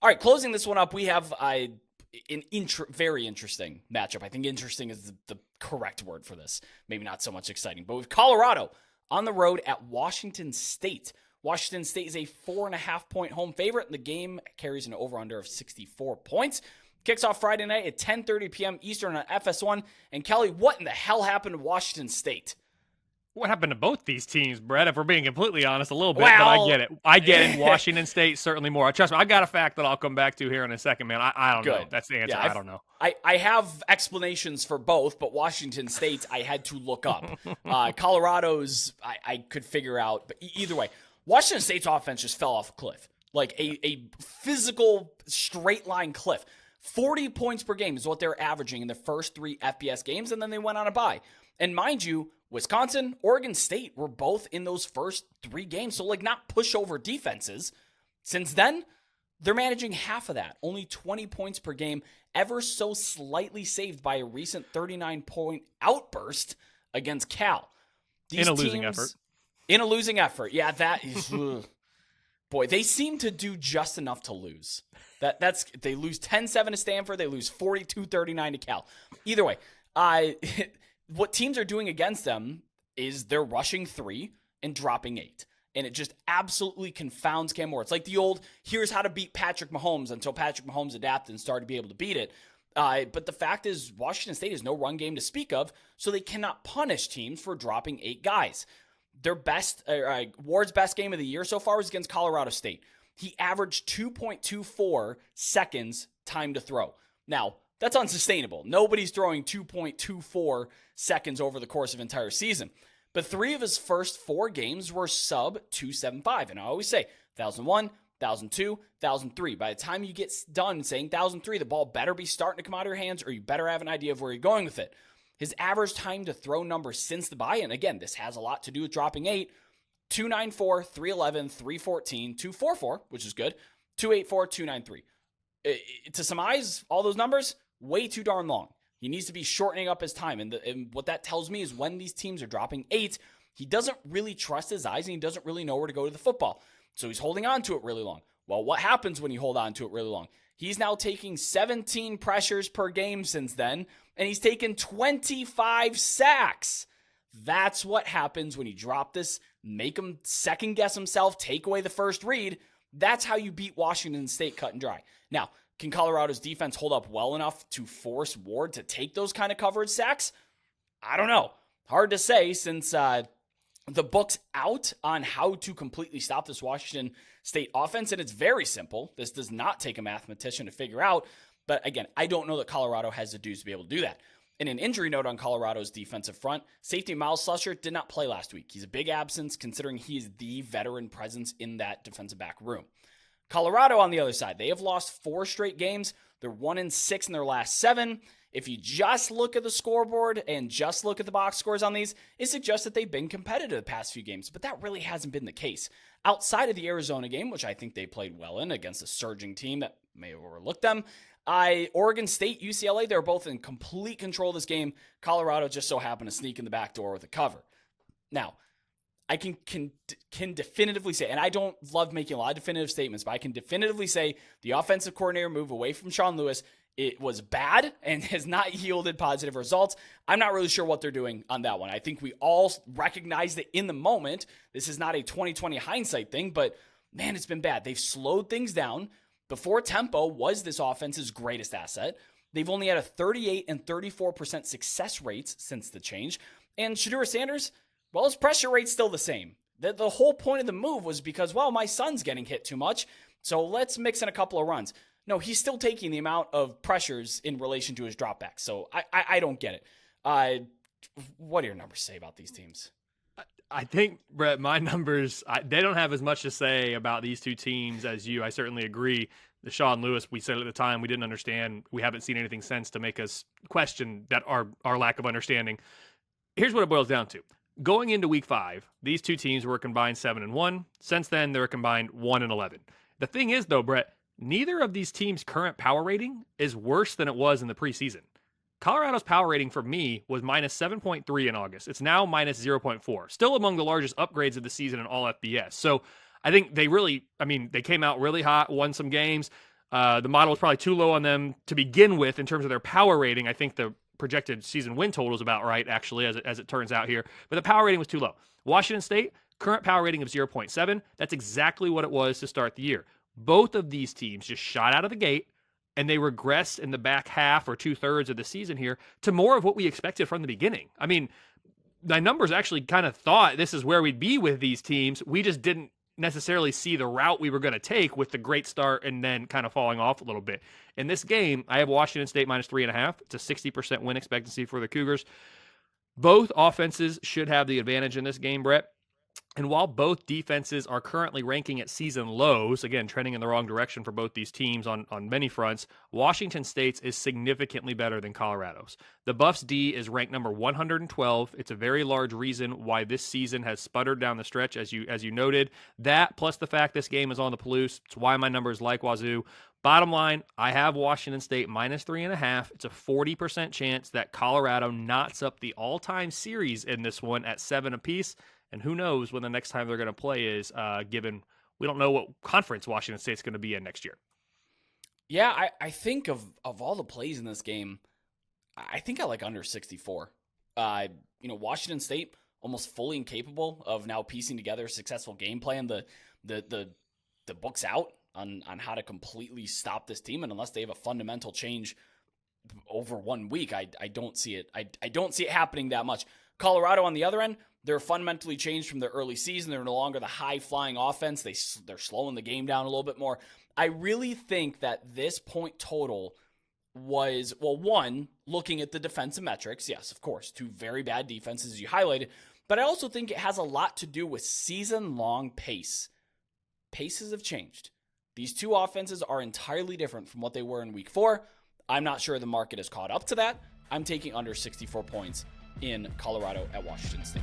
All right, closing this one up, we have very interesting matchup. I think interesting is the correct word for this. Maybe not so much exciting, but with Colorado on the road at Washington State. Washington State is a 4.5-point home favorite, and the game carries an over-under of 64 points. Kicks off Friday night at 10:30 p.m. Eastern on FS1. And Kelly, what in the hell happened to Washington State? What happened to both these teams, Brett, if we're being completely honest, a little bit, Well, but I get it. I get it. Washington State, certainly more. Trust me, I got a fact that I'll come back to here in a second, man. I don't know. That's the answer. Yeah, I don't know. I have explanations for both, but Washington State, I had to look up. Colorado's, I could figure out. But either way, Washington State's offense just fell off a cliff. Like a physical straight line cliff. 40 points per game is what they're averaging in the first 3 FBS games, and then they went on a bye. And mind you, Wisconsin, Oregon State were both in those first 3 games, so not pushover defenses. Since then, they're managing half of that, only 20 points per game, ever so slightly saved by a recent 39-point outburst against Cal. In a losing effort. Yeah, that is... Boy, they seem to do just enough to lose. They lose 10-7 to Stanford. They lose 42-39 to Cal. Either way, what teams are doing against them is they're rushing 3 and dropping 8. And it just absolutely confounds Cam Moore. It's like the old, here's how to beat Patrick Mahomes until Patrick Mahomes adapted and started to be able to beat it. But the fact is, Washington State has no run game to speak of, so they cannot punish teams for dropping 8 guys. Their best, Ward's best game of the year so far was against Colorado State. He averaged 2.24 seconds time to throw. Now, that's unsustainable. Nobody's throwing 2.24 seconds over the course of an entire season. But 3 of his first 4 games were sub 275. And I always say 1,001, 1,002, 1,003. By the time you get done saying 1,003, the ball better be starting to come out of your hands, or you better have an idea of where you're going with it. His average time to throw number since the bye, and again, this has a lot to do with dropping 8, 294, 311, 314, 244, which is good, 284, 293. To surmise all those numbers, way too darn long. He needs to be shortening up his time. And what that tells me is when these teams are dropping 8, he doesn't really trust his eyes and he doesn't really know where to go to the football. So he's holding on to it really long. Well, what happens when you hold on to it really long? He's now taking 17 pressures per game since then, and he's taken 25 sacks. That's what happens when you drop this, make him second guess himself, take away the first read. That's how you beat Washington State cut and dry. Now, can Colorado's defense hold up well enough to force Ward to take those kind of coverage sacks? I don't know. Hard to say since the book's out on how to completely stop this Washington State offense, and it's very simple. This does not take a mathematician to figure out. But again, I don't know that Colorado has the dudes to be able to do that. And an injury note on Colorado's defensive front, safety Miles Slusher did not play last week. He's a big absence considering he is the veteran presence in that defensive back room. Colorado on the other side, they have lost 4 straight games. They're 1-6 in their last 7. If you just look at the scoreboard and just look at the box scores on these, it suggests that they've been competitive the past few games, but that really hasn't been the case. Outside of the Arizona game, which I think they played well in against a surging team that may have overlooked them, Oregon State, UCLA, they're both in complete control of this game. Colorado just so happened to sneak in the back door with a cover. Now, I can definitively say, and I don't love making a lot of definitive statements, but I can definitively say the offensive coordinator move away from Sean Lewis, it was bad and has not yielded positive results. I'm not really sure what they're doing on that one. I think we all recognized it in the moment. This is not a 2020 hindsight thing, but man, it's been bad. They've slowed things down. Before tempo was this offense's greatest asset. They've only had a 38 and 34% success rates since the change. And Shedeur Sanders, well, his pressure rate's still the same. The whole point of the move was because, well, my son's getting hit too much, so let's mix in a couple of runs. No, he's still taking the amount of pressures in relation to his dropbacks. So I don't get it. What do your numbers say about these teams? I think, Brett, my numbers, they don't have as much to say about these two teams as you. I certainly agree. The Sean Lewis, we said at the time, we didn't understand. We haven't seen anything since to make us question that our lack of understanding. Here's what it boils down to. Going into week 5, these two teams were combined 7-1. Since then, they're combined 1-11. The thing is, though, Brett, neither of these teams' current power rating is worse than it was in the preseason. Colorado's power rating for me was minus 7.3 in August. It's now minus 0.4. Still among the largest upgrades of the season in all FBS. So I think they came out really hot, won some games. The model was probably too low on them to begin with in terms of their power rating. I think the projected season win total is about right, actually, as it turns out here. But the power rating was too low. Washington State, current power rating of 0.7. That's exactly what it was to start the year. Both of these teams just shot out of the gate, and they regressed in the back half or 2/3 of the season here to more of what we expected from the beginning. I mean, my numbers actually kind of thought this is where we'd be with these teams. We just didn't necessarily see the route we were going to take with the great start and then kind of falling off a little bit. In this game, I have Washington State -3.5. It's a 60% win expectancy for the Cougars. Both offenses should have the advantage in this game, Brett. And while both defenses are currently ranking at season lows, again, trending in the wrong direction for both these teams on many fronts, Washington State's is significantly better than Colorado's. The Buffs D is ranked number 112. It's a very large reason why this season has sputtered down the stretch, as you noted. That, plus the fact this game is on the Palouse, it's why my number is like Wazoo. Bottom line, I have Washington State -3.5. It's a 40% chance that Colorado knots up the all-time series in this one at 7 apiece. And who knows when the next time they're going to play is, given we don't know what conference Washington State's going to be in next year. Yeah, I think of all the plays in this game, I think I like under 64. Washington State almost fully incapable of now piecing together a successful game plan. The book's out on how to completely stop this team, and unless they have a fundamental change over 1 week, I don't see it. I don't see it happening that much. Colorado on the other end, they're fundamentally changed from their early season. They're no longer the high-flying offense. They're slowing the game down a little bit more. I really think that this point total was, well, one, looking at the defensive metrics. Yes, of course, two very bad defenses, as you highlighted. But I also think it has a lot to do with season-long pace. Paces have changed. These two offenses are entirely different from what they were in week 4. I'm not sure the market has caught up to that. I'm taking under 64 points in Colorado at Washington State.